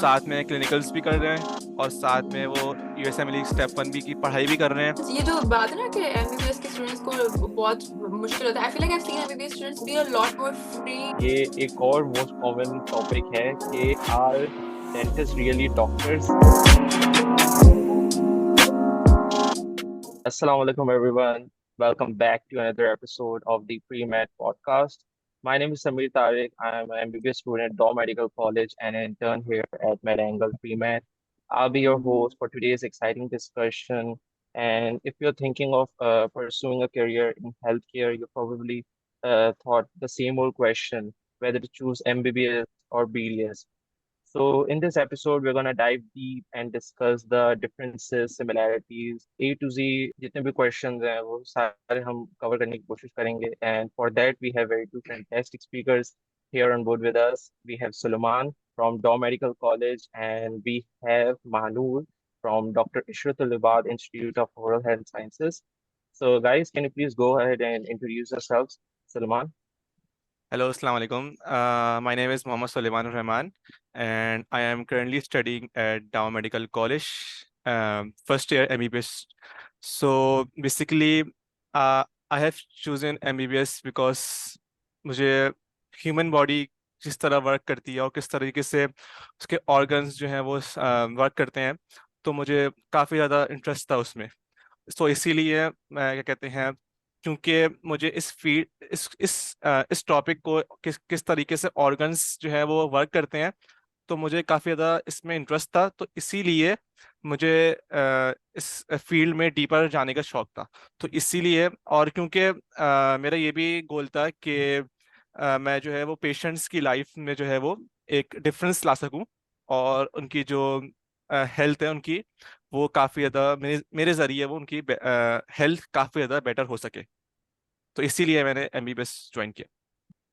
साथ में क्लिनिकल्स भी कर रहे हैं और साथ में वो यूएसएमएल स्टेप 1 भी की पढ़ाई भी कर रहे हैं। ये जो बात है ना कि एमबीबीएस के स्टूडेंट्स को बहुत मुश्किल होता है, I feel like I have seen MBBS students be a lot more free. ये एक और मोस्ट कॉमन टॉपिक है कि are dentist really doctors? Assalamu alaikum everyone. Welcome back to another episode of the Premed Podcast. My name is Samir Tariq. I am an MBBS student at Daw Medical College and an intern here at MedAngle Premed. I'll be your host for today's exciting discussion. And if you're thinking of pursuing a career in healthcare, you probably thought the same old question, whether to choose MBBS or BDS. So, in this episode, we're going to dive deep and discuss the differences, similarities, A to Z, जितने भी questions हैं वो सारे हम cover करने की कोशिश करेंगे. And for that, we have very two fantastic speakers here on board with us. We have Suleiman from Daw Medical College, and we have Mahnur from Dr. Ishratul Ibad Institute of Oral Health Sciences. So, guys, can you please go ahead and introduce yourselves, Suleiman? Hello, Assalamu alaikum. My name is Mohammad Rahman, and I am currently studying at Dow Medical College, first year MBBS. So basically, I have chosen MBBS because मुझे human body किस तरह work करती है और किस तरीके से उसके organs जो हैं वो वर्क करते हैं, तो मुझे काफ़ी ज़्यादा इंटरेस्ट था उसमें. तो इसीलिए मैं क्या कहते हैं, क्योंकि मुझे इस फील्ड इस टॉपिक को किस तरीके से ऑर्गन्स जो है वो वर्क करते हैं, तो मुझे काफ़ी ज़्यादा इसमें इंटरेस्ट था. तो इसीलिए मुझे इस फील्ड में डीपर जाने का शौक था. तो इसीलिए, और क्योंकि मेरा ये भी गोल था कि मैं जो है वो पेशेंट्स की लाइफ में जो है वो एक डिफरेंस ला सकूं और उनकी जो हेल्थ है उनकी वो काफ़ी ज़्यादा मेरे ज़रिए वो उनकी हेल्थ काफ़ी ज़्यादा बेटर हो सके. तो इसीलिए मैंने एमबीबीएस ज्वाइन किया.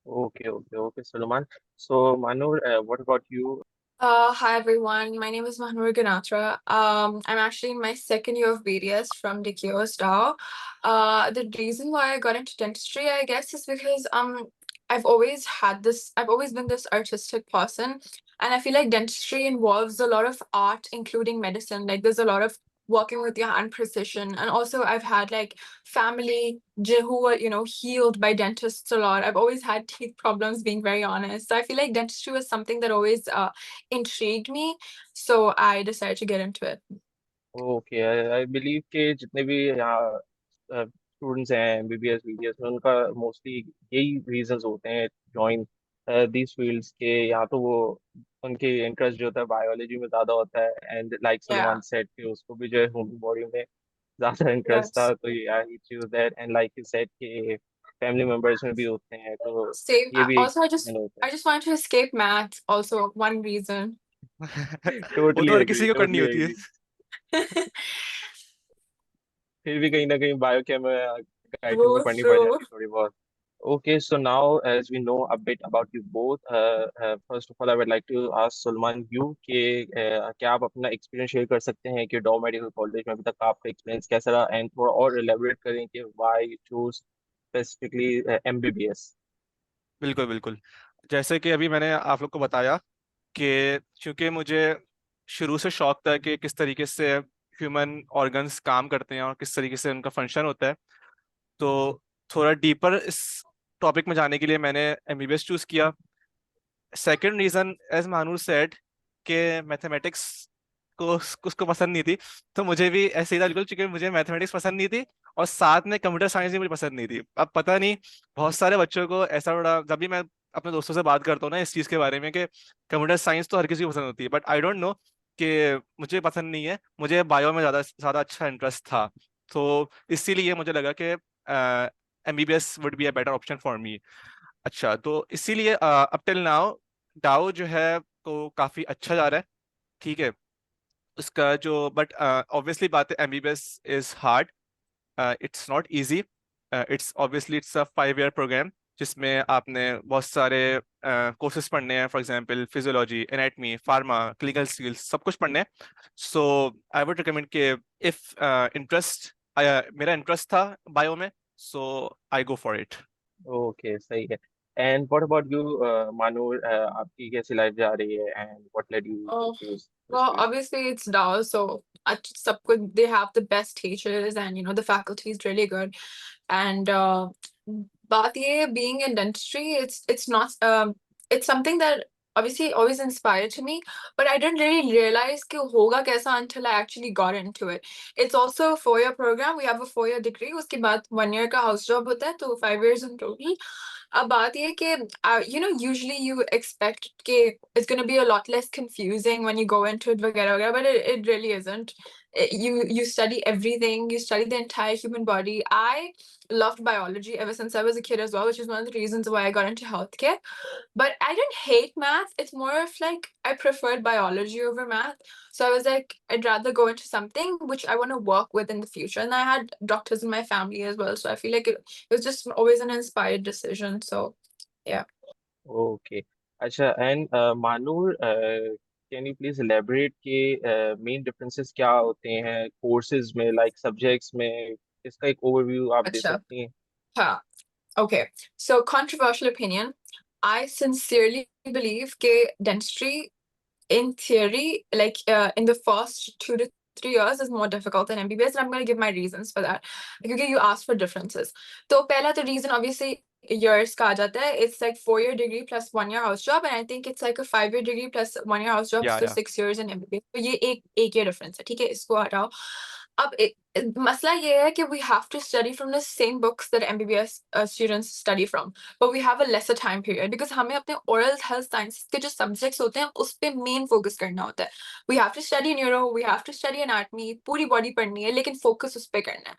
Okay, Suleiman. So, Manur, what about you? Hi everyone, my name is Mahnur Ganatra. I'm actually in my second year of BDS from DKO's Dow. The reason why I got into dentistry, I guess, is because I've always been this artistic person, and I feel like dentistry involves a lot of art, including medicine. Like there's a lot of working with your hand precision, and also I've had like family who were healed by dentists a lot. I've always had teeth problems, being very honest. So I feel like dentistry was something that always intrigued me, so I decided to get into it. Okay I believe के जितने भी यहाँ students हैं MBBS BDS में उनका mostly यही reasons होते हैं जॉइन दीज फील्ड्स के. या तो वो उनके इंटरेस्ट जो होता है बायोलॉजी में ज़्यादा होता है and like Yeah. Salman said कि उसको भी जो है ह्यूमन बॉडी में ज़्यादा इंटरेस्ट था Yes. तो या ही choose that. And like you said कि फैमिली मेंबर्स में भी होते हैं तो Same. ये भी एक Also, I रीजन just होता I just wanted to escape math. Also, one reason. है. वो तो टोटली हर एग्री, किसी को करनी टोटली होती है. एग्री. फिर भी कहीं ना कहीं बायोकेम आईटी में True, पढ़नी पड़ true. जाती है थोड़ी बहुत. Okay, so now as we know a bit about you both, first of all I would like to ask Sulman you कि क्या आप अपना एक्सपीरियंस शेयर कर सकते हैं कि डॉ मेडिकल कॉलेज में अभी तक आपका एक्सपीरियंस कैसा रहा एंड थोड़ा और एलेबोरेट करें कि why you choose specifically MBBS. बिल्कुल बिल्कुल. जैसे कि अभी मैंने आप लोग को बताया कि चूंकि मुझे शुरू से शौक था कि किस तरीके से ह्यूमन ऑर्गन्स काम करते हैं और किस तरीके से उनका फंक्शन होता है, तो थोड़ा डीपर इस टॉपिक में जाने के लिए मैंने एमबीबीएस चूज किया. Second reason, as Manoor said, कि मैथमेटिक्स को उसको पसंद नहीं थी, तो मुझे भी ऐसे ही था बिल्कुल, क्योंकि मुझे मैथमेटिक्स पसंद नहीं थी और साथ में कंप्यूटर साइंस भी मुझे पसंद नहीं थी. अब पता नहीं, बहुत सारे बच्चों को ऐसा, थोड़ा जब भी मैं अपने दोस्तों से बात करता हूँ ना इस चीज़ के बारे में कि कंप्यूटर साइंस तो हर किसी को पसंद होती है, बट आई डोंट नो कि मुझे पसंद नहीं है. मुझे बायो में ज़्यादा ज़्यादा अच्छा इंटरेस्ट था, तो इसीलिए मुझे लगा कि MBBS would be a better option for me. अच्छा, तो इसीलिए अप टिल नाउ डाउ जो है तो काफ़ी अच्छा जा रहा है. ठीक है, उसका जो, बट ऑब्वियसली बात है, MBBS is hard. It's not easy. It's a 5 year program जिसमें आपने बहुत सारे कोर्सेज पढ़ने हैं. For example physiology, anatomy, pharma, clinical skills, सब कुछ पढ़ने हैं. सो आई वुड रिकमेंड कि इफ इंटरेस्ट, मेरा इंटरेस्ट था बायो में, so I go for it. Okay, सही है. And what about you, Manur? आपकी कैसी लाइफ जा रही है? And what led you to Oh, choose this well, field? obviously it's DAO, so they have the best teachers, and the faculty is really good. And बात ये है, being in dentistry, it's not it's something that obviously always inspired to me, but I didn't really realize कि होगा कैसा until I actually got into it. It's also a 4-year program. We have a 4-year degree. उसके बाद 1 year का house job होता है, तो 5 years in total. अब बात ये है कि usually you expect कि it's going to be a lot less confusing when you go into it वगैरह वगैरह, but it really isn't. You study everything. You study the entire human body. I loved biology ever since I was a kid as well, which is one of the reasons why I got into healthcare. But I didn't hate math. It's more of like I preferred biology over math. So I was like, I'd rather go into something which I want to work with in the future. And I had doctors in my family as well. So I feel like it was just always an inspired decision. So yeah. Okay. अच्छा, and Manur, can you please elaborate के main differences क्या होते हैं courses में, like subjects में? इसका एक overview आप दे Acha. सकती हैं? Huh. Okay. So controversial opinion. I sincerely believe that dentistry in theory, like in the first 2 to 3 years, is more difficult than MBBS, and I'm going to give my reasons for that. Because you asked for differences. So, pehla the reason, obviously, years ka aa jata hai. It's like 4-year degree plus 1-year house job, and I think it's like a 5-year degree plus 1-year house job, Yeah, so yeah. 6 years in MBBS. So, ये एक year difference है, ठीक है? इसको हटाओ. अब मसला ये है कि we have to study from the same books that MBBS students study from, but we have a lesser time period because हमें अपने oral health sciences के जो subjects होते हैं उस पे main focus करना होता है. We have to study neuro, we have to study anatomy, पूरी body पढ़नी है, लेकिन focus उस पे करना है.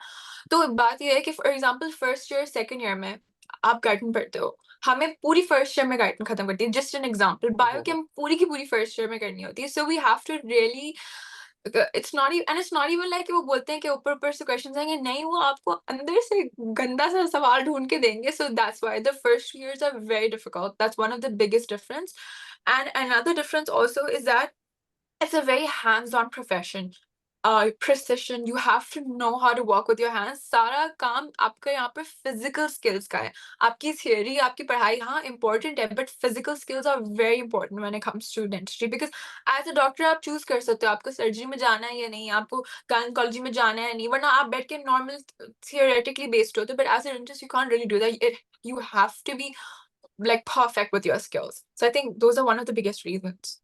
तो बात ये है कि for example first year second year में आप गाइडन पढ़ते हो, हमें पूरी फर्स्ट ईयर में गाइडन खत्म करती है. जस्ट एन एग्जांपल, बायो की हम पूरी की पूरी फर्स्ट ईयर में करनी होती है. So we have to really it's not even like वो बोलते हैं कि ऊपर ऊपर से क्वेश्चंस आएंगे, नहीं, वो आपको अंदर से गंदा सा सवाल ढूंढ के देंगे. So that's why the first years are very difficult. That's one of the biggest difference. And another difference also is that it's a very hands-on profession. Precision, you have to know how to work with your hands. सारा काम आपका यहाँ पे physical skills का है. आपकी theory, आपकी पढ़ाई हाँ important है, but physical skills are very important when it comes to dentistry, because as a doctor आप choose कर सकते हो आपको surgery में जाना है या नहीं, आपको gynecology में जाना है या नहीं, वरना आप बैठ के normal theoretically based होते हो, but as a dentist you can't really do that. You have to be like perfect with your skills. So I think those are one of the biggest reasons.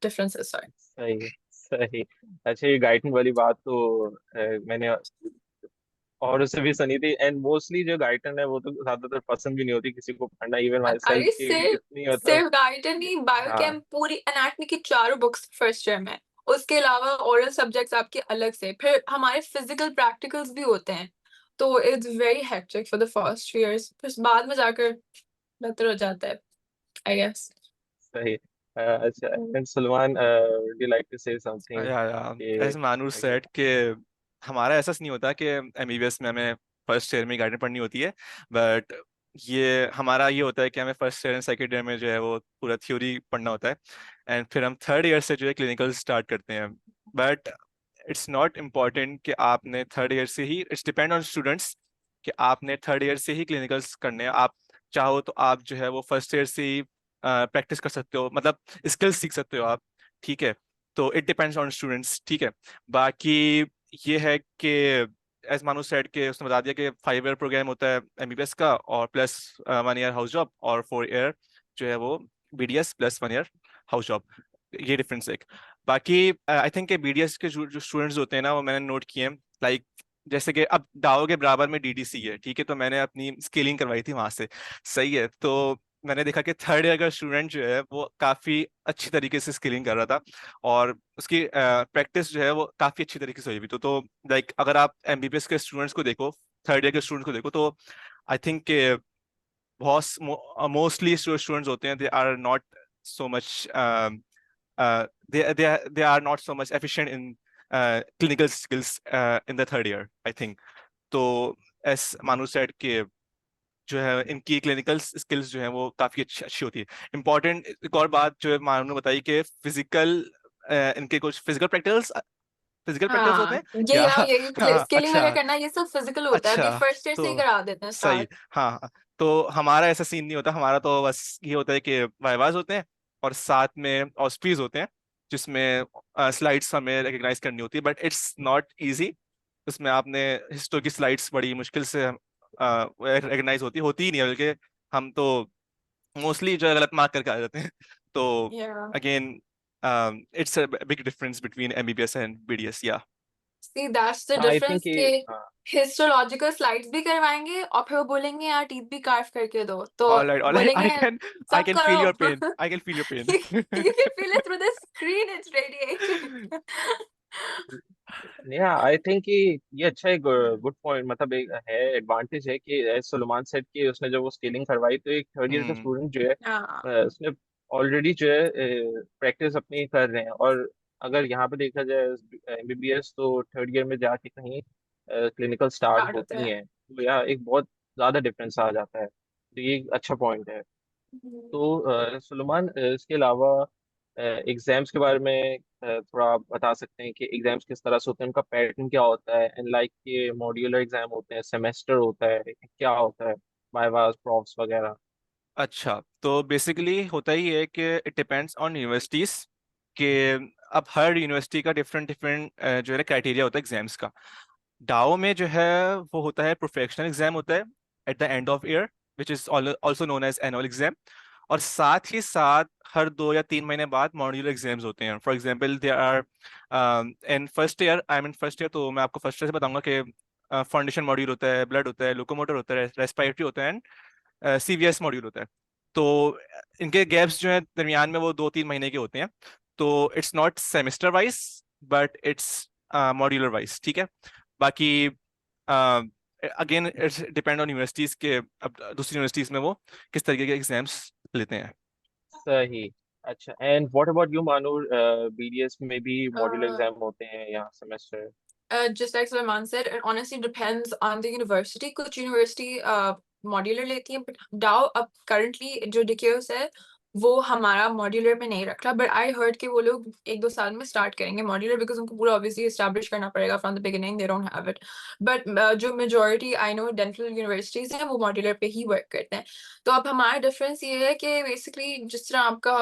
Differences, sorry. सही सही. अच्छा, ये गाइडन वाली बात तो मैंने और उससे भी सुनी थी. एंड मोस्टली जो गाइडन है वो तो ज्यादातर पसंद भी नहीं होती किसी को पढ़ना, इवन माई सेल्फ अरे की सिर्फ इतनी मतलब. सिर्फ गाइडन नहीं, हाँ, बायोकेम पूरी एनाटॉमी की 4 बुक्स फर्स्ट ईयर में. उसके अलावा ओरल सब्जेक्ट्स आपके अलग से, फिर हमारे फिजिकल प्रैक्टिकल्स भी होते हैं. तो it's very hectic for the first years, फिर बाद में जाकर बेहतर हो जाता है, आई गेस. सही. अच्छा, and Salman, would you like to say something? या एज मानूर सेड कि हमारा ऐसा नहीं होता कि एमबीबीएस में हमें फर्स्ट ईयर में गाइडेंस पढ़नी होती है, बट हमारा ये होता है कि हमें first year and second year में जो है वो पूरा थ्योरी पढ़ना होता है, एंड फिर हम थर्ड ईयर से जो है क्लिनिकल स्टार्ट करते हैं. बट इट्स नॉट इम्पॉर्टेंट कि आपने थर्ड ईयर से ही, इट्स डिपेंड ऑन स्टूडेंट्स कि आपने थर्ड ईयर से ही क्लिनिकल्स करने हैं. आप चाहो तो आप जो है वो फर्स्ट ईयर से ही प्रैक्टिस कर सकते हो, मतलब स्किल्स सीख सकते हो आप, ठीक है. तो इट डिपेंड्स ऑन स्टूडेंट्स, ठीक है. बाकी ये है कि एज मानू सेड के उसने बता दिया कि 5 ईयर प्रोग्राम होता है एमबीबीएस का, और प्लस 1 ईयर हाउस जॉब, और 4 ईयर जो है वो BDS plus 1 year house job. ये डिफरेंस है एक. बाकी आई थिंक बीडीएस के जो स्टूडेंट्स होते हैं ना, वो मैंने नोट किए हैं, लाइक जैसे कि अब डाओ के बराबर में डीडीसी है, ठीक है, तो मैंने अपनी स्केलिंग करवाई थी वहां से, सही है. तो मैंने देखा कि थर्ड ईयर का स्टूडेंट जो है वो काफी अच्छी तरीके से स्किलिंग कर रहा था, और उसकी प्रैक्टिस जो है वो काफी अच्छी तरीके से हुई भी. तो लाइक अगर आप एमबीबीएस के स्टूडेंट्स को देखो, थर्ड ईयर के स्टूडेंट्स को देखो, तो आई थिंक के बहुत मोस्टली स्टूडेंट्स होते हैं, they are not so much they are not so much efficient in clinical skills in the third year, I think. तो as Manu said कि जो है इनकी क्लिनिकल स्किल्स जो है वो काफी अच्छी अच्छी होती है. इम्पोर्टेंट एक और बात जो है मानव ने बताई कि फिजिकल, इनके कुछ फिजिकल प्रैक्टिस होते हाँ, हैं या ये हाँ, स्केलिंग अच्छा वगैरह करना ये सब फिजिकल होता है, अभी अच्छा. फर्स्ट ईयर से ही तो करा देते हैं सही, स्टार्ट. हाँ. तो हमारा ऐसा सीन नहीं होता, हमारा तो बस ये होता है कि वाइवाज होते हैं और साथ में ऑस्प्रीज होते हैं, जिसमें स्लाइड्स हमें रिकग्नाइज करनी होती है, बट इट्स नॉट इजी। उसमें आपने हिस्टो की स्लाइड्स बड़ी मुश्किल से रिकग्नाइज होती ही नहीं है, बल्कि हम तो मोस्टली जो है गलत मार्क करके आ जाते हैं। तो Yeah. Again it's a big difference between MBBS and BDS या। See, that's the I think difference कि कि हाँ हिस्टोलॉजिकल स्लाइड्स भी करवाएंगे और फिर वो बोलेंगे यार टीथ भी कार्व करके दो, तो ऑलराइट, बोलेंगे आई सब कैन फील योर पेन, करो। I can feel your pain. You can feel it through the screen, it's radiating. या आई थिंक कि ये अच्छा एक गुड पॉइंट, मतलब एक है एडवांटेज है कि सलमान सेट कि उसने जब वो स्केलिंग करवाई तो एक थर्ड ईयर का हम्म। स्टूडेंट जो है हाँ, उसने ऑलरेडी जो है प्रैक्टिस अपनी कर रहे हैं। और अगर यहाँ पे देखा जाए एमबीबीएस तो थर्ड ईयर में जाके कहीं क्लिनिकल स्टार्ट स्टार्ट होता होती है। हैं, तो या एक बहुत ज़्यादा डिफरेंस आ जाता है, तो ये एक अच्छा पॉइंट है। तो सुलेमान, इसके अलावा एग्जाम्स के बारे में थोड़ा आप बता सकते हैं कि एग्जाम्स किस तरह से होते हैं, उनका पैटर्न क्या होता है, एंड लाइक के मॉड्यूलर एग्जाम होते हैं, सेमेस्टर होता है, क्या होता है, वाइवास प्रॉफ्स वगैरह। अच्छा, तो बेसिकली होता ही है कि इट डिपेंड्स ऑन यूनिवर्सिटीज के। अब हर यूनिवर्सिटी का डिफरेंट डिफरेंट जो है ना क्राइटेरिया होता है एग्जाम्स का। डाओ में जो है वो होता है प्रोफेशनल एग्जाम होता है at the end of year, which is also known as annual exam. और साथ ही साथ हर 2 या 3 महीने बाद मॉड्यूलर एग्जाम्स होते हैं। For example they are in first year, I am in first year, तो मैं आपको फर्स्ट ईयर से बताऊंगा कि फाउंडेशन मॉड्यूल होता है, ब्लड होता है, लोकोमोटर होता है, रेस्पिरेटरी होता है, सीवीएस मॉड्यूल होता है। तो इनके गैप्स जो है दरमियान में वो 2-3 महीने के होते हैं। तो it's not semester wise, but it's modular wise, ठीक है। बाकी again it's depend on universities के, अब दूसरी यूनिवर्सिटीज में वो किस तरीके के एग्जाम्स लेते हैं। सही। अच्छा, and what about you Manoor, BDS में भी मॉड्यूलर Uh, एग्जाम होते हैं या semester? just like Sulaiman said, it honestly depends on the university. कुछ यूनिवर्सिटी मॉड्यूलर लेती है, बट डाउ अब करंटली जो डिक्योस है वो हमारा मॉड्यूलर में नहीं रख रहा, बट आई हर्ड कि वो लोग 1-2 साल में स्टार्ट करेंगे मॉड्यूलर, बिकॉज उनको पूरा ऑब्वियसली एस्टैब्लिश करना पड़ेगा from the beginning, they don't have it. But जो majority I know dental universities हैं वो मॉड्यूलर पे ही वर्क करते हैं। तो अब हमारा डिफरेंस ये है कि बेसिकली जिस तरह आपका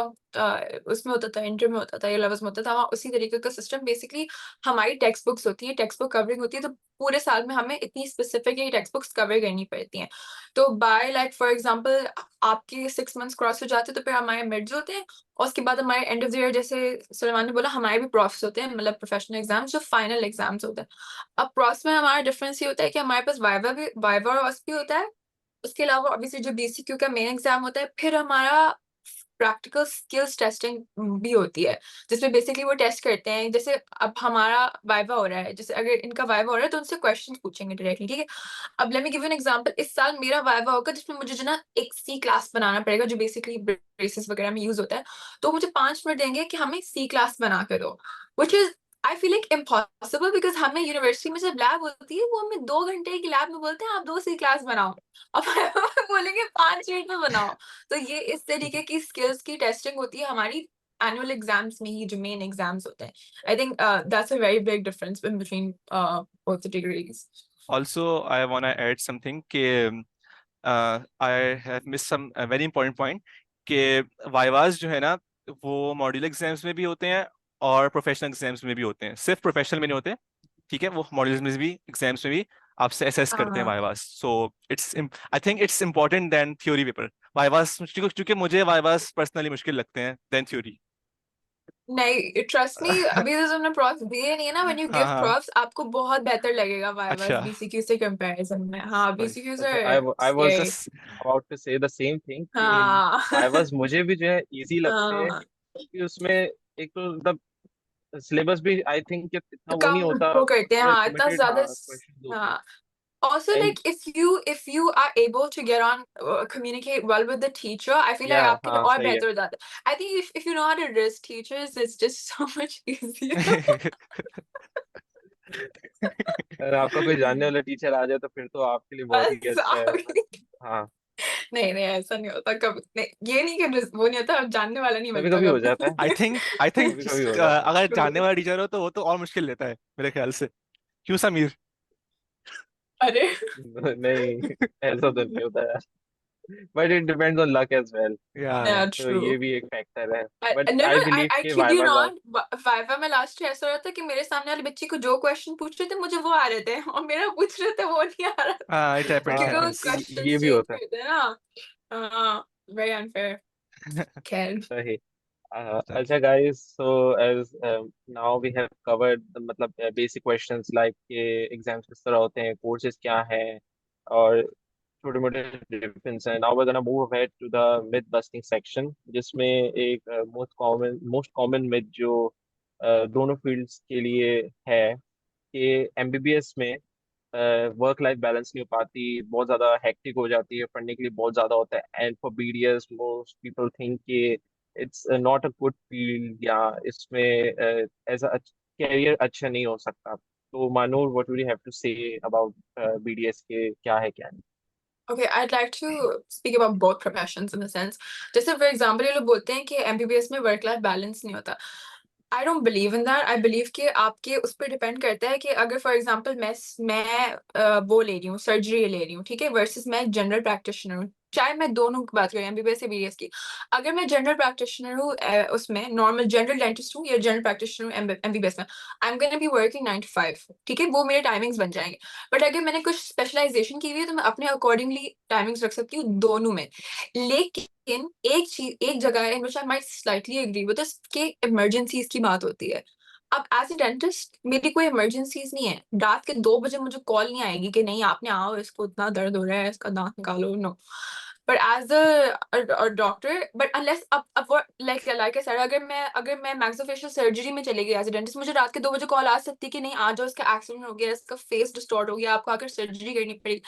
उसमें होता था, इंटर में होता था या लेवल्स में होता था, वहाँ उसी तरीके का सिस्टम बेसिकली हमारी टेक्स्ट बुक्स होती है, टेक्स्ट बुक कवरिंग होती है, तो पूरे साल में हमें इतनी स्पेसिफिकली टेक्स्ट बुक्स कवर करनी पड़ती हैं। तो बाय लाइक फॉर एग्जांपल आपके 6 मंथ्स क्रॉस हो जाते हैं, तो फिर हमारे मिड्स होते हैं, और उसके बाद हमारे एंड ऑफ द ईयर, जैसे सलमान ने बोला, हमारे भी प्रॉफ्स होते हैं, मतलब प्रोफेशनल एग्जाम्स जो फाइनल एग्जाम्स होते हैं। अब प्रॉफ्स में हमारा डिफरेंस ये होता है कि हमारे पास वाइवा और ऑस भी होता है। उसके अलावा ऑब्वियसली जो बीसीक्यू का मेन एग्जाम होता है, फिर हमारा प्रैक्टिकल स्किल्स टेस्टिंग भी होती है, जिसमें बेसिकली वो टेस्ट करते हैं, जैसे अब हमारा वाइवा हो रहा है, जैसे अगर इनका वाइवा हो रहा है तो उनसे क्वेश्चन पूछेंगे डायरेक्टली, ठीक है। अब let me give an example, इस साल मेरा वाइवा होगा जिसमें मुझे जो ना एक सी क्लास बनाना पड़ेगा, जो बेसिकली ब्रेसेस वगैरह में यूज होता है। तो मुझे 5 मिनट देंगे कि हमें सी क्लास बना के दो, which is I feel like impossible, because हमें यूनिवर्सिटी में जब लैब होती है वो हमें 2 घंटे की लैब में बोलते हैं आप 2 सी क्लास बनाओ, अब बोलेंगे 5 मिनट में बनाओ। तो ये इस तरीके की स्किल्स की टेस्टिंग होती है हमारी एनुअल एग्जाम्स में ही, जो मेन एग्जाम्स होते हैं। I think that's a very big difference in between both the degrees. Also I want to add something कि I have miss some very important point कि वाइवास जो है ना वो मॉड्यूल एग्जाम्स में भी होते हैं और प्रोफेशनल एग्जाम्स में भी होते हैं, सिर्फ प्रोफेशनल में नहीं होते, ठीक है। वो मॉड्यूल्स में भी, एग्जाम्स में भी आपसे असेस करते हैं vivas. So it's, I think it's important then theory paper. Vivas क्योंकि मुझे वाइवास पर्सनली मुश्किल लगते हैं देन थ्योरी। नहीं, ट्रस्ट मी, अभी तो तुमने प्रॉफ्स दिए नहीं है ना, व्हेन यू हाँ गिव हाँ। प्रॉफ्स आपको बहुत बेहतर लगेगा वाइवास अच्छा। बीसीक्यू से कंपैरिजन में। हाँ, सॉरी। बीसीक्यूज अच्छा, are I was scary. Just about to say the same thing कि हाँ। वाइवास मुझे भी जो है इजी लगते हैं, हाँ, क्योंकि उसमें एक तो मतलब सिलेबस भी आई थिंक इतना वो नहीं कम होता, वो करते हैं, थोड़े हाँ, इतना लिमिटेड ज्यादा हाँ क्वेश्चंस होते हैं। हाँ। Also, and like if you are able to get on communicate well with the teacher, I feel या like आपके लिए हाँ और सही है। बेहतर हो जाता है। I think if you know how to risk teachers, it's just so much easier. अगर आपका कोई जानने वाला टीचर आ जाए तो फिर तो आपके लिए बहुत ही बस अच्छा है। हाँ, नहीं नहीं, ऐसा नहीं होता कभी नहीं, ये नहीं कि वो नहीं होता, अब जानने वाला नहीं कभी मिलता कभी हो कभी। जाता है, आई थिंक कभी कभी हो जाता अगर जानने वाला टीचर हो तो वो तो और मुश्किल लेता है मेरे ख्याल से। क्यों समीर? अरे, है। नहीं, ऐसा तो नहीं होता यार। but it depends on luck as well. या Yeah, तो ये true. भी एक फैक्टर है, but No, I no, believe I के kid you viva not. Viva में लास्ट ईयर ऐसा हो रहा था कि मेरे सामने वाले बच्चे को जो क्वेश्चन पूछ रहे थे मुझे वो आ रहे थे और मेरा पूछ रहे थे वो नहीं आ रहा था हाँ इट हाँ इट क्योंकि वो हैपेंस क्वेश्चन ये भी चेंज होता है। करते हैं ना. Very unfair. खैर. सही। अच्छा guys, so as now we have covered the मतलब basic questions like कि एग्जाम्स किस तरह होते हैं, कोर्सेज क्या हैं, और छोटे मोटे डिफरेंस हैं। Now we're gonna move ahead to the myth busting section, जिसमें एक मोस्ट कॉमन myth जो दोनों फील्ड्स के लिए है कि एमबीबीएस में वर्क लाइफ बैलेंस नहीं हो पाती, बहुत ज़्यादा हेक्टिक हो जाती है, पढ़ने के लिए बहुत ज़्यादा होता है, and for BDS most people think कि it's not a good field, या इसमें एज अ कैरियर अच्छा नहीं हो सकता। तो Manoor, what would you have to say about BDS के क्या है क्या नहीं? Okay, I'd like to speak about both professions in a sense. जैसे for example ये लोग बोलते हैं कि MBBS में work life balance नहीं होता. I don't believe in that. I believe कि आपके उस पर डिपेंड करता है कि अगर फॉर एग्जांपल मैं वो ले रही हूँ सर्जरी ले रही हूँ ठीक है वर्सेस मैं जनरल प्रैक्टिशनर हूँ चाहे मैं दोनों की बात करें एमबीबीएस या बीडीएस की. अगर मैं जनरल प्रैक्टिशनर हूँ उसमें नॉर्मल जनरल डेंटिस्ट हूँ या जनरल प्रैक्टिशनर हूँ एमबीबीएस में I am gonna be working 9 to 5 ठीक है वो मेरे टाइमिंग्स बन जाएंगे. बट अगर मैंने कुछ स्पेशलाइजेशन की हुई है तो मैं अपने अकॉर्डिंगली टाइमिंग्स रख सकती हूँ दोनों में. लेकिन एक जगह है in which I might slightly agree with this कि इमरजेंसीज की बात होती है. अब एज ए डेंटिस्ट मेरी कोई इमरजेंसीज नहीं है. रात के 2 बजे मुझे कॉल नहीं आएगी कि नहीं आपने आओ इसको इतना दर्द हो रहा है इसका दांत निकालो. No. But as a doctor but unless अब लाइक आई सेड अगर मैं मैक्सिलोफेशियल सर्जरी में चली गई एज ए डेंटिस्ट मुझे रात के 2 बजे कॉल आ सकती है कि नहीं आ जाओ इसका एक्सीडेंट हो गया इसका फेस डिस्टॉर्ट हो गया आपको आकर सर्जरी करनी पड़ेगी.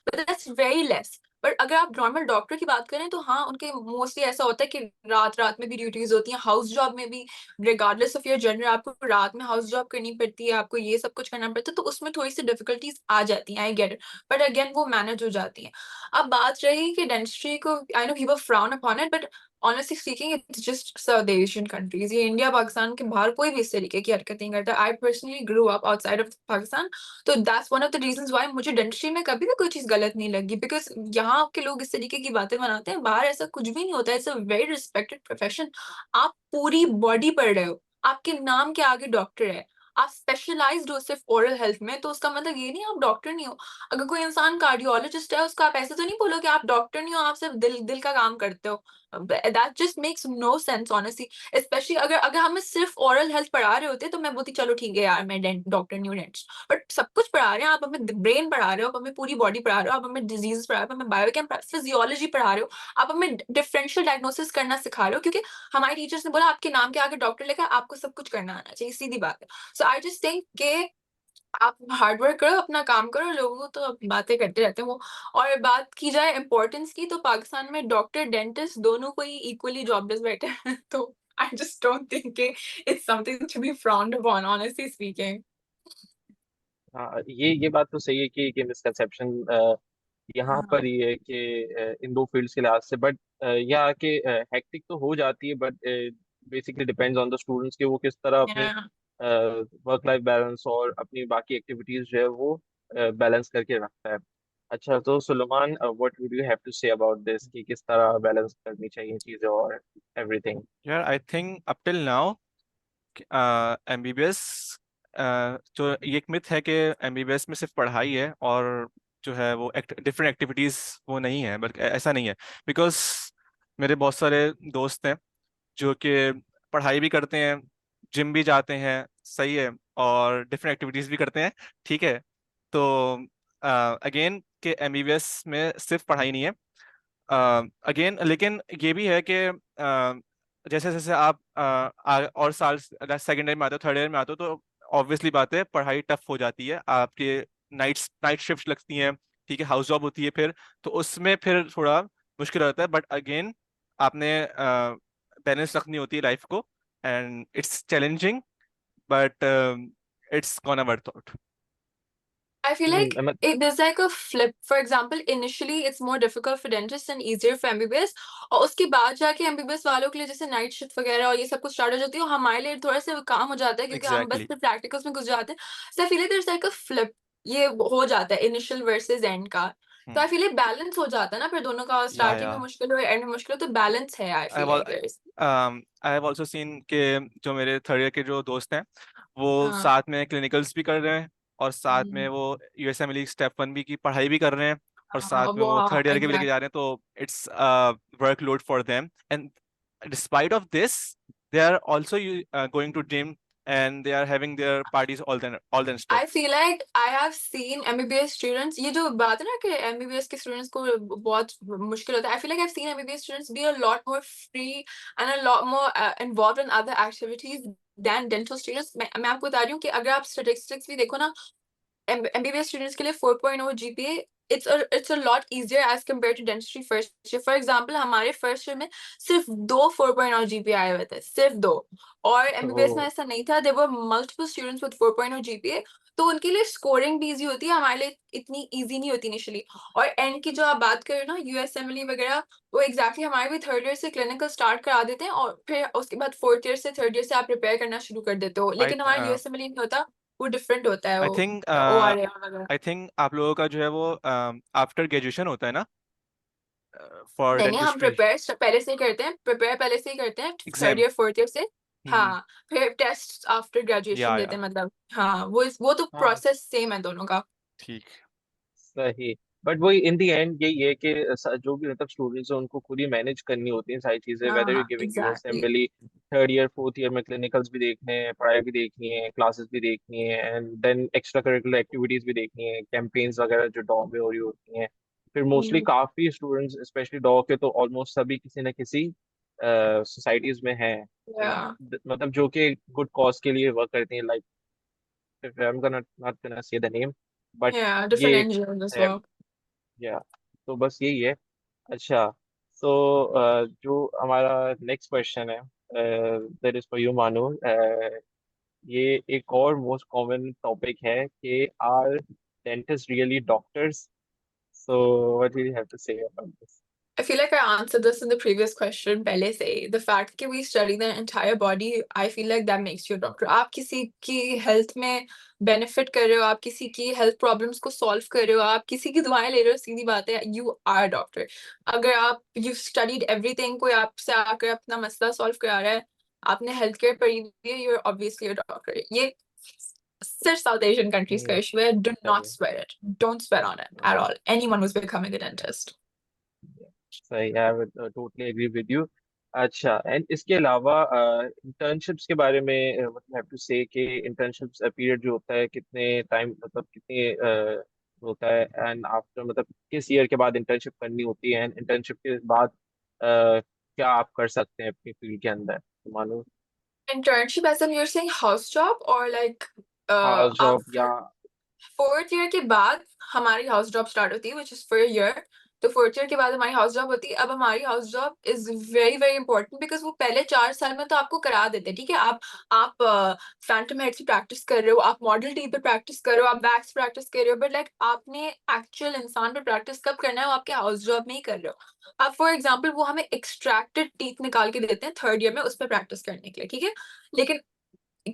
but that's very less. But अगर आप नॉर्मल डॉक्टर की बात करें तो हाँ उनके मोस्टली ऐसा होता है कि रात रात में भी ड्यूटीज होती हैं हाउस जॉब में भी. रिगार्डलेस ऑफ योर जेंडर आपको रात में हाउस जॉब करनी पड़ती है आपको ये सब कुछ करना पड़ता है तो उसमें थोड़ी सी डिफिकल्टीज आ जाती हैं. I get it. But again वो मैनेज हो जाती हैं. अब बात रही कि डेंटिस्ट्री को I know people frown upon it but honestly speaking it's just south Asian countries. ये इंडिया पाकिस्तान के बाहर कोई भी इस तरीके की हरकत नहीं करता. I personally grew up outside of Pakistan तो that's one of the reasons why मुझे डेंटिस्ट्री में कभी भी कोई चीज गलत नहीं लगी बिकॉज यहाँ के लोग इस तरीके की बातें बनाते हैं बाहर ऐसा कुछ भी नहीं होता. It's a very respected profession. आप पूरी बॉडी पढ़ रहे हो आपके नाम के आगे डॉक्टर है. आप स्पेशलाइज्ड हो सिर्फ ओरल हेल्थ में तो उसका मतलब ये नहीं आप डॉक्टर नहीं हो. अगर कोई इंसान कार्डियोलॉजिस्ट है उसका आप ऐसे तो नहीं बोलो कि आप डॉक्टर नहीं हो आप सिर्फ दिल दिल का काम करते हो. That just makes no sense honestly. Specially अगर अगर हमें सिर्फ ओरल हेल्थ पढ़ा रहे होते तो मैं बोलती चलो ठीक है यार मैं डॉक्टर नहीं हूँ डेंटिस्ट. बट सब कुछ पढ़ा रहे हैं आप हमें ब्रेन पढ़ा रहे हो आप हमें पूरी बॉडी पढ़ा रहे हो आप हमें डिजीज पढ़ा रहे हो आप हमें बायोकेम फिजियोलॉजी पढ़ा रहे हो आप हमें डिफरेंशियल डायग्नोसिस करना सिखा रहे हो क्योंकि हमारे टीचर्स ने बोला आपके नाम के आगे डॉक्टर लिखा आपको सब कुछ करना आना चाहिए सीधी बात है. सो आई जस्ट थिंक के आप हार्ड वर्क करो अपना काम करो लोगों तो बातें करते रहते हैं वो. और बात की जाए इम्पोर्टेंस की तो पाकिस्तान में डॉक्टर डेंटिस्ट दोनों को ही इक्वली जॉबलेस बैठे हैं तो I just don't think it's something to be frowned upon honestly speaking. हाँ, ये बात तो सही है कि मिसकंसेप्शन यहाँ हाँ. पर ये है कि इन दो फील्ड्स के लिहाज से, बट यहाँ के हेक्टिक तो हो जाती है, but basically depends on the students कि वो किस तरह अपने Yeah. वर्क लाइफ बैलेंस और अपनी बाकी एक्टिविटीज जो है वो बैलेंस करके रखता है। अच्छा, तो Suleman, what would you have to say about this कि किस तरह बैलेंस करनी चाहिए चीजें और एवरीथिंग? यार I think up till now MBBS जो ये एक मिथ है कि एमबीबीएस में सिर्फ पढ़ाई है और जो है वो डिफरेंट एक्टिविटीज वो नहीं है बल्कि ऐसा नहीं है. बिकॉज मेरे बहुत सारे दोस्त हैं जो कि पढ़ाई भी करते हैं जिम भी जाते हैं सही है और डिफरेंट एक्टिविटीज भी करते हैं ठीक है. तो अगेन कि एमबीबीएस में सिर्फ पढ़ाई नहीं है अगेन लेकिन ये भी है कि जैसे जैसे आप और साल सेकेंड ईयर में आते हो थर्ड ईयर में आते हो तो ऑब्वियसली बात है पढ़ाई टफ हो जाती है आपके नाइट शिफ्ट लगती हैं ठीक है हाउस जॉब होती है फिर तो उसमें फिर थोड़ा मुश्किल होता है बट अगेन आपने बैलेंस रखनी होती है लाइफ को and it's challenging but it's gonna worth out. I feel like there's like a flip. For example, initially it's more difficult for dentists and easier for MBBS. और उसके बाद जाके MBBS वालों के लिए जैसे नाइट शिफ्ट वगैरह और ये सब कुछ स्टार्ट हो जाती है और हमारे लिए थोड़ा सा काम हो जाता है क्योंकि हम बस एग्जैक्टली. प्रैक्टिकल्स में घुस जाते हैं. So I feel like there's like a flip. ये हो जाता है इनिशियल वर्सेस एंड का. तो आई फील लाइक बैलेंस हो जाता है ना फिर दोनों का, स्टार्टिंग में या मुश्किल हो एंड में मुश्किल हो, तो बैलेंस है I feel like there is. I have also seen के जो मेरे थर्ड ईयर के जो दोस्त हैं वो हाँ साथ में क्लिनिकल्स भी कर रहे हैं, और साथ में हम्म, वो यूएसएमएल स्टेप 1 बी की पढ़ाई भी कर रहे हैं, और साथ हाँ में वो वो हाँ थर्ड ईयर के भी लेके जा एग्जैक्ट। रहे हैं, तो it's workload for them, and despite of this they are also going to gym and they are having their parties all then stuff. I feel like I have seen MBBS students, ये जो बात है ना कि MBBS के students को बहुत मुश्किल होता है, I feel like I have seen MBBS students be a lot more free and a lot more involved in other activities than dental students. मैं आपको बता रही हूँ कि अगर आप स्टैटिस्टिक्स भी देखो ना, MBBS स्टूडेंट्स के लिए 4.0 GPA it's a lot easier as compared to dentistry first year. For example, हमारे फर्स्ट ईयर में सिर्फ 2 4.0 GPA आए हुए थे, सिर्फ 2। और MBBS में तो ऐसा नहीं था, there were multiple students with 4.0 GPA, तो उनके लिए स्कोरिंग भी इजी होती है, हमारे लिए इतनी इजी नहीं होती इनिशियली। और एंड की जो आप बात कर रहे हो ना यूएसएमएल वगैरह, वो एग्जैक्टली हमारे भी थर्ड ईयर से क्लिनिकल स्टार्ट करा देते हैं, और फिर उसके बाद फोर्थ ईयर से थर्ड ईयर से आप प्रिपेयर करना शुरू कर देते हो, आई लेकिन हमारा यूएसएमएल नहीं होता, वो डिफरेंट होता है, आई वो थिंक ओ आर ए वगैरह। आई थिंक आप लोगों का जो है वो आफ्टर ग्रेजुएशन होता है ना फॉर नहीं नहीं, हम डेंटिस्ट्री प्रिपेयर पहले से ही करते हैं, प्रिपेयर पहले से ही करते हैं third exam. Year fourth year से। हाँ फिर टेस्ट आफ्टर ग्रेजुएशन या देते हैं, मतलब हाँ वो तो हाँ प्रोसेस सेम है दोनों का। ठीक। सही। बट वही इन द एंड यही है कि जो भी मतलब स्टूडेंट्स हैं उनको खुद ही मैनेज करनी होती हैं सारी चीजें, वेदर यू हाँ giving you exactly. Assembly third year fourth year में क्लिनिकल्स भी देखने हैं, पढ़ाई भी देखनी है, क्लासेस भी देखनी है, and then extra curricular activities भी देखनी है, कैंपेन्स वगैरह जो डॉ में हो रही होती हैं। फिर मोस्टली काफी स्टूडेंट्स स्पेशली डॉ के तो ऑलमोस्ट सभी किसी न किसी सोसाइटीज में हैं, या मतलब जो कि गुड कॉज के लिए वर्क करती हैं, like I am gonna not gonna say the name, but या ये डिफरेंट एक एंजिनियर्स एज है। वेल। या तो बस यही है। अच्छा, तो जो हमारा नेक्स्ट क्वेश्चन है that is for you Mano. ये एक और मोस्ट कॉमन टॉपिक है कि are dentist really doctors? So what do you have to say about this? I feel like I answered this in the previous question पहले से ही। The fact that we study the entire body, I feel like that makes you a doctor. आप किसी की health में benefit कर रहे हो, आप किसी की हेल्थ प्रॉब्लम्स को सॉल्व कर रहे हो, आप किसी की दुआएं ले रहे हो, सीधी बात है, यू आर डॉक्टर। अगर आप यू स्टडीड एवरीथिंग, कोई आपसे आकर अपना मसला सॉल्व करा रहा है, आपने हेल्थ केयर पढ़ी हुई है, you are obviously a doctor. ये सिर्फ साउथ एशियन कंट्रीज का इशू है, डू नॉट सही swear it, don't swear on it at all, anyone who is becoming a dentist. सही, I would totally agree with you. अच्छा, and इसके अलावा internships के बारे में मतलब हैव टू से कि इंटर्नशिप्स पीरियड जो होता है कितने टाइम मतलब कितने होता है, एंड आफ्टर मतलब किस ईयर के बाद इंटर्नशिप करनी होती है, एंड इंटर्नशिप के बाद क्या आप कर सकते हैं अपनी फील्ड के अंदर, तो मानो Internship, as in you're saying house job or like house job या after फोर्थ ईयर के बाद हमारी हाउस जॉब स्टार्ट होती है, विच इज फॉर ईयर। तो फोर्थ ईयर के बाद हमारी हाउस जॉब होती है। अब हमारी house job is very very important, because वो पहले 4 साल में तो आपको करा देते हैं, ठीक है। आप फैंटम हेड से प्रैक्टिस कर रहे हो, आप मॉडल टी पे प्रैक्टिस कर रहे हो, आप वैक्स प्रैक्टिस कर रहे हो, बट लाइक आपने एक्चुअल इंसान पे प्रैक्टिस कब करना है, वो आपके हाउस जॉब में ही कर रहे हो। अब फॉर एग्जाम्पल वो हमें एक्सट्रैक्टेड टीथ निकाल के देते हैं थर्ड ईयर में उस पर प्रैक्टिस करने के लिए, ठीक है। लेकिन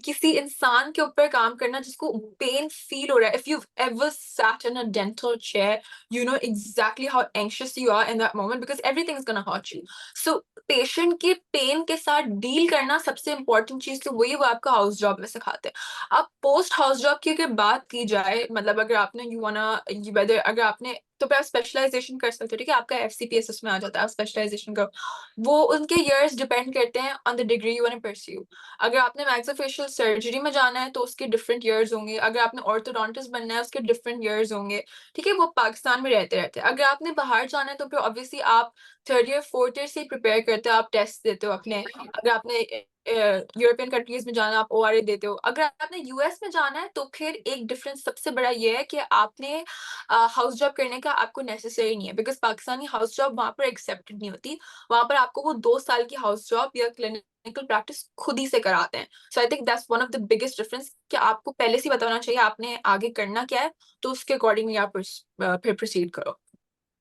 किसी इंसान के ऊपर काम करना जिसको पेन फील हो रहा है, if you ever sat in a dental chair, you know exactly how anxious you are in that moment because everything is gonna hurt you. So patient के पेन के साथ डील करना सबसे इंपॉर्टेंट चीज, तो वही वो आपका हाउस जॉब में सिखाते हैं। अब पोस्ट हाउस जॉब की अगर बात की जाए, मतलब अगर आपने यू वाना वेदर अगर आपने, तो फिर आप स्पेशलाइजेशन कर सकते हो, ठीक है। आपका FCPS उसमें आ जाता है, आप स्पेशलाइजेशन करो। वो उनके ईयर्स डिपेंड करते हैं on the degree you want to pursue. अगर आपने मैक्सिलोफेशियल सर्जरी में जाना है तो उसके डिफरेंट ईयर्स होंगे, अगर आपने ऑर्थोडोंटिस्ट बनना है उसके डिफरेंट ईयर्स होंगे, ठीक है। वो पाकिस्तान में रहते रहते हैं। अगर आपने बाहर जाना है तो फिर ऑब्वियसली आप थर्ड ईयर फोर्थ ईयर से प्रिपेयर करते हो, आप टेस्ट देते हो अपने। अगर आपने यूरोपियन कंट्रीज में जाना, आप ORA देते हो। अगर आपने US में जाना है तो फिर एक डिफरेंस सबसे बड़ा ये है कि आपने हाउस जॉब करने का आपको नेसेसरी नहीं है, बिकॉज पाकिस्तानी हाउस जॉब वहां पर एक्सेप्टेड नहीं होती। वहां पर आपको वो 2 साल की हाउस जॉब या क्लिनिकल प्रैक्टिस खुद ही से कराते हैं। So I think that's one of the biggest difference कि आपको पहले से ही बताना चाहिए आपने आगे करना क्या है, तो उसके अकॉर्डिंगली आप फिर प्रोसीड करो।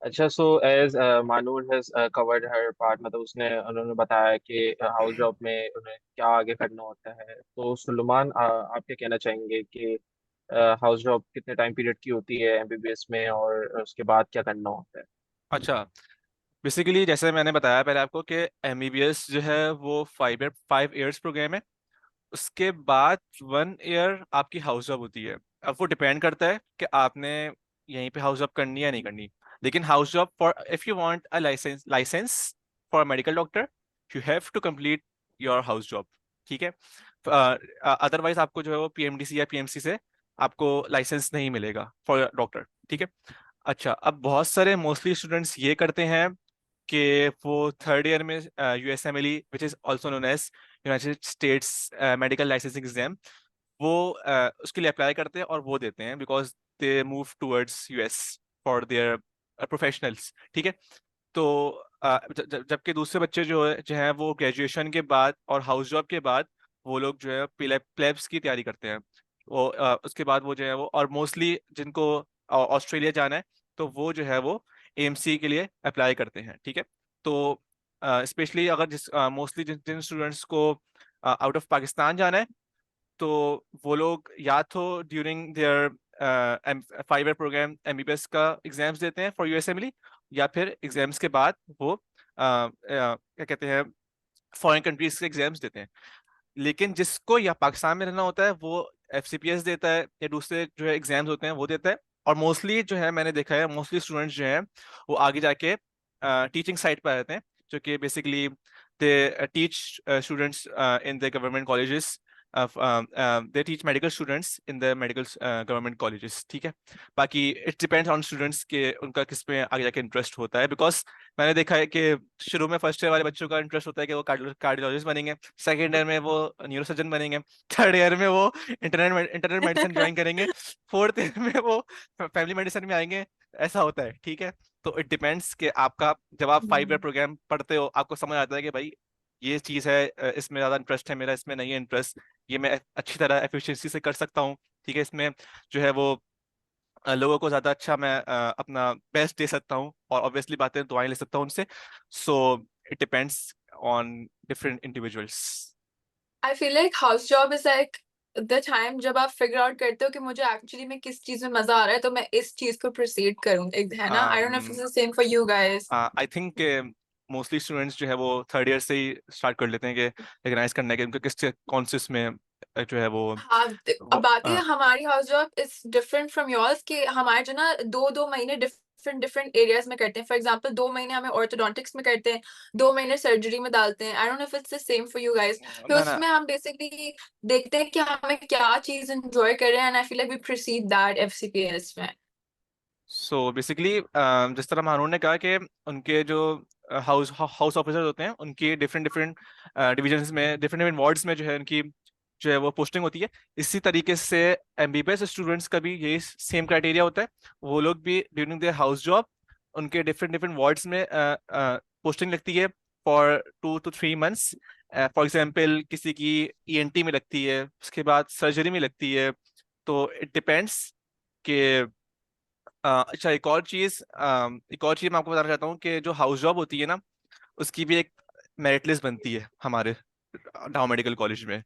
अच्छा, so as Manoor has covered हर पार्ट, मतलब उसने उन्होंने बताया कि हाउस जॉब में उन्हें क्या आगे करना होता है, तो सुलेमान आप क्या कहना चाहेंगे कि हाउस जॉब कितने टाइम पीरियड की होती है एमबीबीएस में, और उसके बाद क्या करना होता है? अच्छा, बेसिकली जैसे मैंने बताया पहले आपको कि एमबीबीएस जो है वो 5 ईयर्स प्रोग्राम है। उसके बाद 1 ईयर आपकी हाउस जॉब होती है। अब वो डिपेंड करता है कि आपने यहीं पे हाउस जॉब करनी है या नहीं करनी। लेकिन house job for if you want a license for medical doctor, you have to complete your house job. ठीक है। अदरवाइज आपको जो है वो पीएमडीसी या पीएमसी से आपको लाइसेंस नहीं मिलेगा फॉर डॉक्टर। ठीक है। अच्छा, अब बहुत सारे मोस्टली स्टूडेंट्स ये करते हैं कि वो थर्ड ईयर में USMLE which is also known as United States medical licensing exam, वो उसके लिए अप्लाई करते हैं और वो देते हैं because they move towards US for their professionals. ठीक है। तो जबकि दूसरे बच्चे जो हैं वो ग्रेजुएशन के बाद और हाउस जॉब के बाद वो लोग जो है प्लेब्स की तैयारी करते हैं। वो उसके बाद वो जो है वो, और मोस्टली जिनको ऑस्ट्रेलिया जाना है तो वो जो है वो एएमसी के लिए अप्लाई करते हैं। ठीक है। तो स्पेशली अगर जिस मोस्टली जिन जिन स्टूडेंट्स को आउट ऑफ पाकिस्तान जाना है तो वो लोग या तो during their 5 year program MBBS का एग्जाम्स देते हैं फॉर यूएसएमएलई, या फिर एग्जाम्स के बाद वो क्या कहते हैं फॉरेन कंट्रीज के एग्जाम्स देते हैं। लेकिन जिसको या पाकिस्तान में रहना होता है वो एफसीपीएस देता है या दूसरे जो है एग्जाम्स होते हैं वो देता है। और मोस्टली जो है मैंने देखा है मोस्टली स्टूडेंट्स जो हैं वो आगे जाके टीचिंग साइड पर रहते हैं, जो कि basically they teach students in the government colleges. They teach medical students in the medical government colleges. ठीक है। बाकी इट डिपेंड्स ऑन स्टूडेंट्स के उनका किस में आगे जाके इंटरेस्ट होता है। बिकॉज मैंने देखा है कि शुरू में फर्स्ट ईयर वाले बच्चों का इंटरेस्ट होता है कि वो कार्डियोलॉजिस्ट बनेंगे, सेकंड ईयर में वो न्यूरोसर्जन बनेंगे, थर्ड ईयर में वो इंटरनेट मेडिसिन ज्वाइन करेंगे, फोर्थ ईयर में वो फैमिली मेडिसिन में आएंगे। ऐसा होता है। ठीक है। तो इट डिपेंड्स कि आपका, जब आप 5 ईयर प्रोग्राम पढ़ते हो आपको समझ आता है कि भाई ये चीज़ है, इसमें ज़्यादा इंटरेस्ट है मेरा, इसमें नहीं है इंटरेस्ट, ये मैं अच्छी तरह एफिशिएंसी से कर सकता हूँ। ठीक है। इसमें जो है वो लोगों को ज्यादा अच्छा मैं अपना बेस्ट दे सकता हूँ और ऑब्वियसली बातें दुआएं ले सकता हूँ उनसे। So it depends on different individuals. I feel like house job is like the time जब आप फिगर आउट करते हो कि मुझे एक्चुअली में किस चीज में मजा आ रहा है तो मैं इस चीज को प्रोसीड करूँ, है ना? I don't know if it's the same for you guys. I think mostly students जो है वो थर्ड ईयर से ही स्टार्ट कर लेते हैं कि रिकग्नाइज करने के उनको किस कौन से उसमें जो है हाँ, अब वो बात है हमारी house job is different from yours कि हमारे जो ना 2-2 महीने डिफरेंट डिफरेंट एरियाज में करते हैं। फॉर एग्जांपल 2 महीने हमें ऑर्थोडोंटिक्स में करते हैं, 2 महीने सर्जरी में डालते हैं। I don't know if it's the same for you guys. फिर ना ना। उसमें हम बेसिकली देखते हैं कि हमें क्या चीज एंजॉय कर रहे हैं, and I feel like we proceed that FCPS में। सो बेसिकली जिस तरह मानून ने कहा कि उनके जो हाउस हाउस ऑफिसर्स होते हैं उनकी डिफरेंट डिफरेंट डिविजन्स में डिफरेंट डिफरेंट वार्ड्स में जो है उनकी जो है वो पोस्टिंग होती है। इसी तरीके से एमबीबीएस स्टूडेंट्स का भी यही सेम क्राइटेरिया होता है। वो लोग भी ड्यूरिंग देयर हाउस जॉब उनके डिफरेंट डिफरेंट वार्ड्स में पोस्टिंग लगती है for 2 to 3 months। For example किसी की ईएनटी में लगती है, उसके बाद सर्जरी में लगती है। तो इट डिपेंड्स कि अच्छा, एक और चीज मैं आपको बताना चाहता हूँ कि जो हाउस जॉब होती है ना उसकी भी एक मेरिट लिस्ट बनती है हमारे ढाऊ मेडिकल कॉलेज में।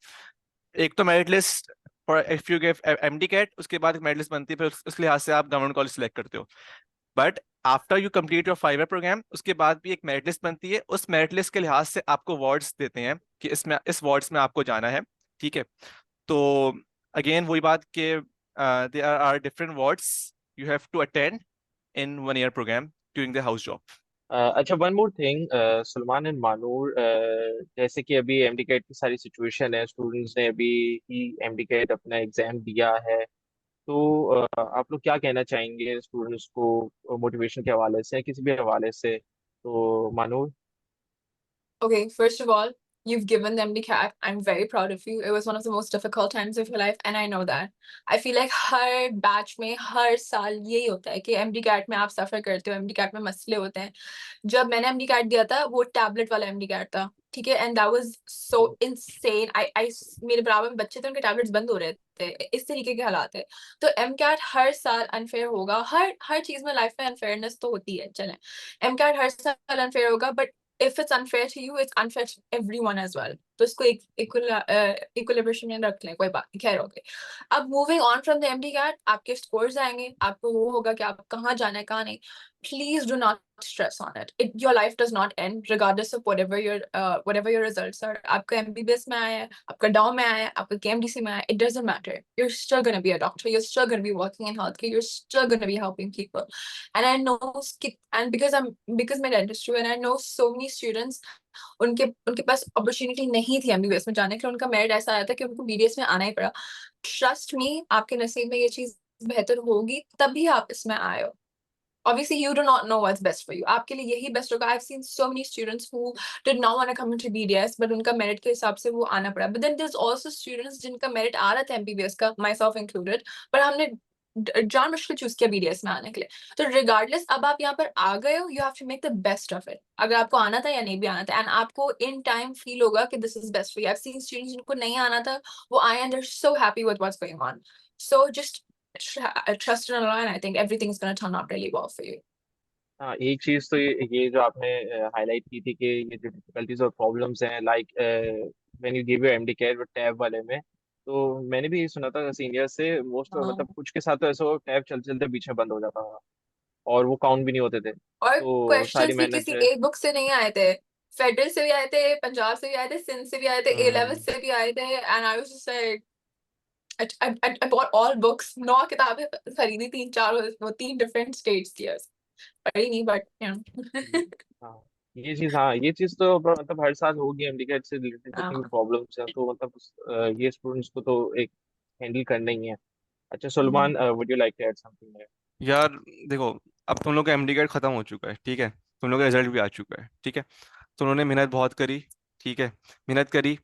एक तो merit list for if you give MDCAT, उसके बाद एक मेरिट लिस्ट बनती है, फिर उस लिहाज से आप गवर्नमेंट कॉलेज सेलेक्ट करते हो। But after you complete your 5 year program उसके बाद भी एक मेरिट लिस्ट बनती है। उस मेरिट लिस्ट के लिहाज से आपको वार्ड्स देते हैं कि इसमें इस वार्ड्स में आपको जाना है। ठीक है। तो अगेन वही बात कि there are different wards you have to attend in 1 year program during the house job. अच्छा, one more thing, Salman and Manoor, जैसे कि अभी एमडीकेट की सारी सिचुएशन है, स्टूडेंट्स ने अभी ही एमडीकेट अपना एग्जाम दिया है, तो आप लोग क्या कहना चाहेंगे स्टूडेंट्स को मोटिवेशन के हवाले से, किसी भी हवाले से? तो Manur. Okay, first of all, you've given them the cat. I'm very proud of you. It was one of the most difficult times of your life, and I know that. I feel like her batch में हर साल यही होता है कि MD cat में आप सफर करते हो, एमडी कैट में मसले होते हैं। जब मैंने एमडी कैट दिया था वो टैबलेट वाला एमडी कैट था, ठीक है, and that was so insane. I मेरे बराबर में बच्चे थे, उनके टैबलेट्स बंद हो रहे थे, इस तरीके के हालात है। तो एम कैट हर साल अनफेयर होगा, हर हर चीज में लाइफ में अनफेयरनेस तो होती है, चले। एम कैट हर साल अनफेयर होगा, but if it's unfair to you, it's unfair to everyone as well. तो इसको equilibration में रख लें, कोई बात नहीं, खैर हो गई. अब moving on from the MDCAT, आपके scores आएंगे, आपको वो होगा कि आप कहाँ जाना है कहाँ नहीं. Please do not stress on it. Your life does not end regardless of whatever your results are. आपका MBBS में आया है, आपका DAO में आया है, आपका KMDC में आया है, it doesn't matter. You're still going to be a doctor. You're still going to be working in healthcare. You're still going to be helping people. And I know, and because my dentistry, and I know so many students, उनके पास opportunity नहीं थी MBBS में जाने के लिए. उनका merit ऐसा आया था कि उनको BDS में आना ही पड़ा. ट्रस्ट मी, आपके नसीब में ये चीज बेहतर होगी तभी आप इसमें आए हो. Obviously, you do not know what's best for you. आपके लिए यही best होगा. I've seen so many students who did not want to come into BDS, but उनका merit के हिसाब से वो आना पड़ा. But then there's also students जिनका merit आ रहा था MBBS का, myself included, but हमने जान मुश्किल चूज किया BDS में आने के लिए. तो regardless, अब आप यहाँ पर आ गए हो, you have to make the best of it. अगर आपको आना था या नहीं भी आना था, and आपको in time feel होगा कि this is best for you. I've seen students जिनको नहीं आना था, वो आए and they're so happy with what's going on. So just trust in Allah, and I think everything's going to turn out really well for you. हाँ, एक चीज तो ये जो आपने हाईलाइट की थी कि ये जो डिफिकल्टीज और प्रॉब्लम्स हैं, like when you give your MDCAT वो टैब वाले में, तो मैंने भी ये सुना था सीनियर से, मोस्ट मतलब कुछ के साथ तो ऐसा हो टैब चलते चलते बीच में बंद हो जाता था और वो काउंट भी नहीं होते थे, और तो सारी क्वेश्चंस भी मेहनत किसी जो है। एक बुक से नहीं आए थे. फेडरल से भी आए थे, पंजाब से भी आए थे, सिंध से भी आए थे, ए लेवल से भी आए थे. And I was just like I bought all books. 9 किताबें खरीदी, 3 different states की. पढ़ी नहीं, but you know. हाँ, ये चीज तो मतलब हर साल होगी MDCAT से रिलेटेड जितनी भी प्रॉब्लम्स हैं, तो मतलब ये स्टूडेंट्स को तो एक हैंडल करना ही है. अच्छा Suleman, would you like to add something? यार देखो, अब तुम लोग का MDCAT खत्म हो चुका है, ठीक है. तुम लोग का रिजल्ट भी आ चुका है, ठीक है. तुम लोगों ने मेहनत बहुत करी, ठीक है. मेहनत करी,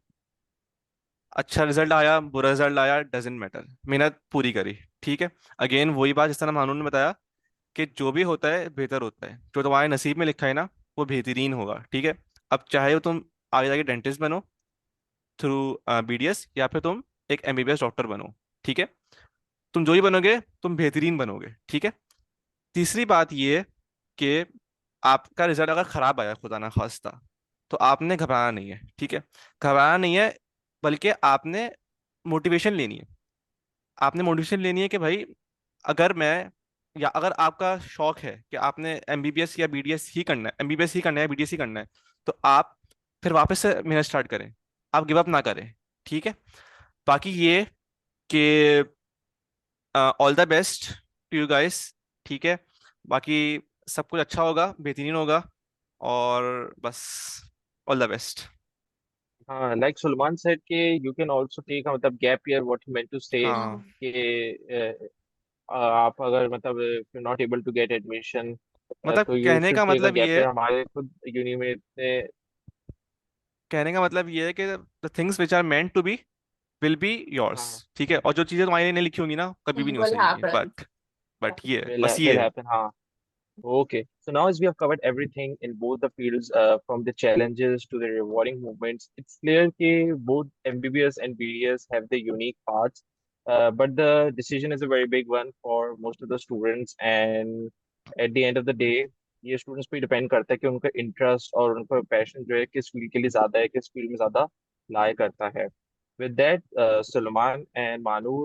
अच्छा रिजल्ट आया, बुरा रिजल्ट आया, डजेंट मैटर, मेहनत पूरी करी, ठीक है. अगेन वही बात जिस तरह मानून ने बताया कि जो भी होता है बेहतर होता है. जो तुम्हारे नसीब में लिखा है ना, वो बेहतरीन होगा, ठीक है. अब चाहे वो तुम आगे जाके डेंटिस्ट बनो थ्रू BDS, या फिर तुम एक MBBS डॉक्टर बनो, ठीक है. तुम जो ही बनोगे तुम बेहतरीन बनोगे, ठीक है. तीसरी बात ये है कि आपका रिजल्ट अगर खराब आया, खुदा ना खास्ता, तो आपने घबराना नहीं है, ठीक है. घबराना नहीं है, बल्कि आपने मोटिवेशन लेनी है. आपने मोटिवेशन लेनी है कि भाई, अगर मैं, या अगर आपका शौक है कि आपने MBBS या BDS ही करना है, MBBS ही करना है, BDS ही करना है, तो आप फिर वापस से मेहनत स्टार्ट करें. आप गिव अप ना करें, ठीक है. बाकी ये कि all the best to you guys, ठीक है. बाकी सब कुछ अच्छा होगा, बेहतरीन होगा, और बस ऑल द बेस्ट. हाँ, लाइक सुलेमान सेड कि यू कैन आल्सो टेक मतलब gap year, what he meant to say हाँ, कि आप अगर मतलब you not able to get admission, मतलब तो यू कहने शुड का टेक अ मतलब गैप ये ईयर. है, हमारे खुद यूनि में इतने. कहने का मतलब ये है कि the things which are meant to be will be yours, हाँ, ठीक है. और जो चीजें तुम्हारे लिए नहीं लिखी होंगी ना, कभी भी नहीं हो Will सकेंगी. happen. बट ये है, बस will ये है. happen. हाँ. Okay, so now as we have covered everything in both the fields, from the challenges to the rewarding moments, it's clear that both MBBS and BDS have the unique parts, but the decision is a very big one for most of the students. And at the end of the day, ये students पे depend करता है कि उनका interest और उनका passion जो है किस field के लिए ज़्यादा है, किस field में ज़्यादा lie करता है. With that, Sulaiman and Manur,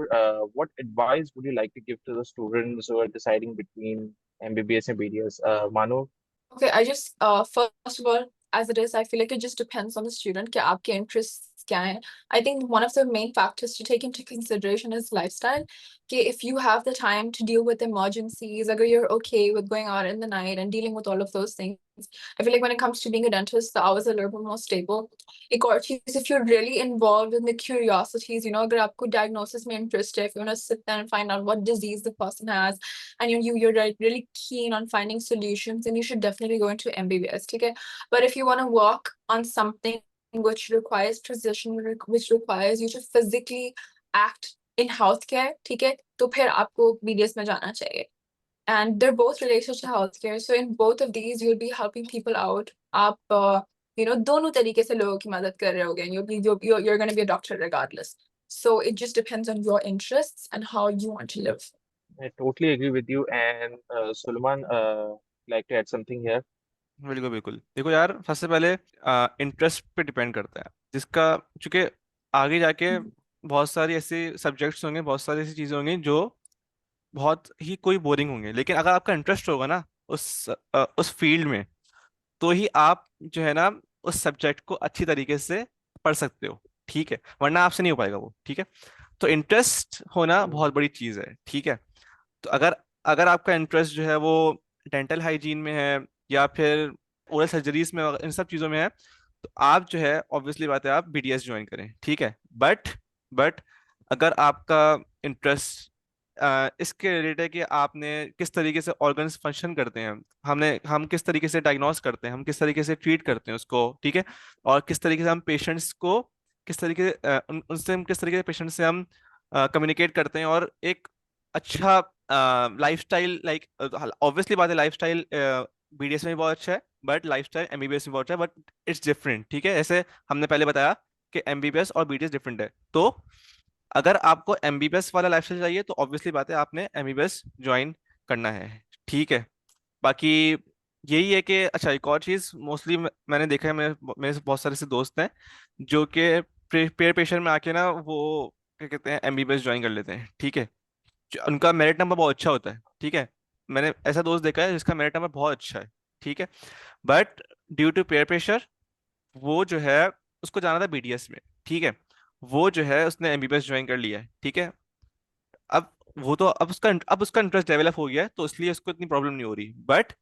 what advice would you like to give to the students who are deciding between MBBS and BDS? Manu? Okay, I just first of all, as it is, I feel like it just depends on the student कि आपके interests क्या हैं. I think one of the main factors to take into consideration is lifestyle. कि if you have the time to deal with emergencies, अगर you're okay with going out in the night and dealing with all of those things, I feel like when it comes to being a dentist, the hours are a little bit more stable. एक और चीज, if you're really involved in the curiosities, अगर आपको diagnosis में interest है, if you want to sit there and find out what disease the person has, and you're really keen on finding solutions, then you should definitely go into MBBS, okay? But if you want to work on something which requires precision, which requires you to physically act in healthcare, okay, तो फिर आपको BDS में जाना चाहिए. And they're both related to healthcare, so in both of these you'll be helping people out. आप दोनों तरीके से लोगों की मदद कर रहे होगे, and you're going to be a doctor regardless. So it just depends on your interests and how you want to live. I totally agree with you. And Sulaiman, like to add something here. बिल्कुल बिल्कुल। देखो यार, सबसे पहले interest पे depend करता है जिसका, चूंकि आगे जाके बहुत सारी ऐसे सब्जेक्ट्स होंगे, बहुत सारी ऐसी चीजें होंगी जो बहुत ही कोई बोरिंग होंगे, लेकिन अगर आपका इंटरेस्ट होगा ना उस फील्ड में, तो ही आप जो है ना उस सब्जेक्ट को अच्छी तरीके से पढ़ सकते हो। ठीक है, वरना आपसे नहीं हो पाएगा वो। ठीक है, तो इंटरेस्ट होना बहुत बड़ी चीज है। ठीक है, तो अगर अगर आपका इंटरेस्ट जो है वो डेंटल हाइजीन में है, या फिर ओरल सर्जरीज में, इन सब चीज़ों में है, तो आप जो है ऑब्वियसली बात है आप बीडीएस ज्वाइन करें। ठीक है, बट अगर आपका इंटरेस्ट इसके रिलेटेड है कि आपने किस तरीके से ऑर्गन्स फंक्शन करते हैं, हम किस तरीके से डायग्नोस करते हैं, हम किस तरीके से ट्रीट करते हैं उसको। ठीक है, और किस तरीके से हम पेशेंट्स को, किस तरीके उनसे हम किस तरीके से पेशेंट से हम कम्युनिकेट करते हैं, और एक अच्छा लाइफस्टाइल, लाइक ऑब्वियसली बात है, लाइफस्टाइल बीडीएस में भी बहुत अच्छा है, बट लाइफस्टाइल एमबीबीएस में बहुत अच्छा है, बट इट्स डिफरेंट। ठीक है, ऐसे हमने पहले बताया कि एमबीबीएस और बीडीएस डिफरेंट है। तो अगर आपको एमबीबीएस वाला लाइफस्टाइल चाहिए तो ऑब्वियसली बात है आपने एमबीबीएस ज्वाइन करना है। ठीक है, बाकी यही है कि अच्छा, एक और चीज मोस्टली मैंने देखा है, मेरे मेरे बहुत सारे से दोस्त हैं जो कि पेयर प्रेशर में आके ना वो क्या कहते हैं एमबीबीएस ज्वाइन कर लेते हैं। ठीक है, उनका मेरिट नंबर बहुत अच्छा होता है। ठीक है, मैंने ऐसा दोस्त देखा है जिसका मेरिट नंबर बहुत अच्छा है। ठीक है, but due to peer pressure वो जो है उसको जाना था बीडीएस में। ठीक है, वो जो है उसने एमबीबीएस ज्वाइन कर लिया है। ठीक है, अब वो तो अब उसका इंटरेस्ट डेवलप हो गया है, तो इसलिए उसको इतनी प्रॉब्लम नहीं हो रही। बट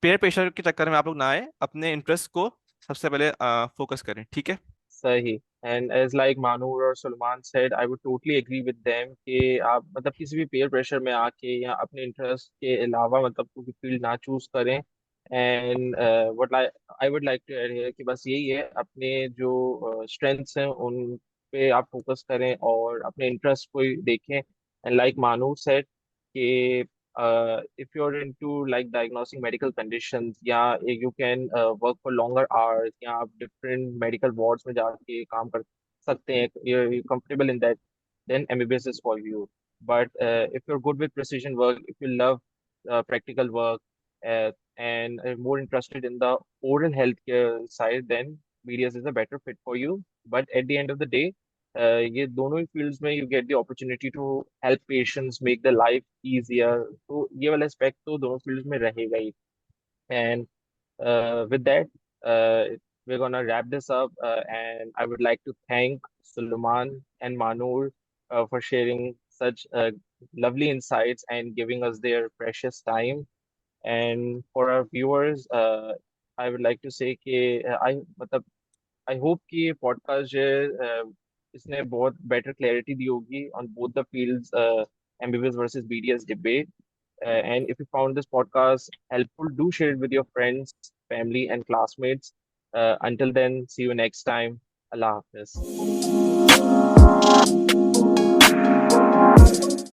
पेयर प्रेशर के चक्कर में आप लोग ना आए, अपने इंटरेस्ट को सबसे पहले फोकस करें। ठीक है। सही। एंड एज लाइक मानूर और Salman said, I would totally agree with them कि आप मतलब किसी भी पेयर प्रेशर में आके या अपने इंटरेस्ट के अलावा मतलब कोई फील्ड ना चूज करें। And what I would like to add है कि बस यही है, अपने जो स्ट्रेंथ्स हैं उन पे आप फोकस करें और अपने इंटरेस्ट को ही देखें। एंड लाइक मानूर सेड कि if you're into like diagnosing medical conditions, या you can work for longer hours, या आप different medical wards में जाके काम कर सकते हैं, you're comfortable in that, then MBBS is for you. But if you're good with precision work, if you love practical work, and are more interested in the oral healthcare side, then BDS is a better fit for you. But at the end of the day, ये दोनों ही fields में you get the opportunity to help patients, make the life easier. तो ये वाला aspect तो दोनों fields में रहेगा ही। And with that, we're gonna wrap this up, and I would like to thank Suleiman and Manur for sharing such lovely insights and giving us their precious time. And for our viewers, I would like to say कि I मतलब I hope कि ये podcast जो है इसने बहुत better clarity दी होगी on both the fields, MBBS versus BDS debate. And if you found this podcast helpful, do share it with your friends, family and classmates. Until then, see you next time. Allah Hafiz.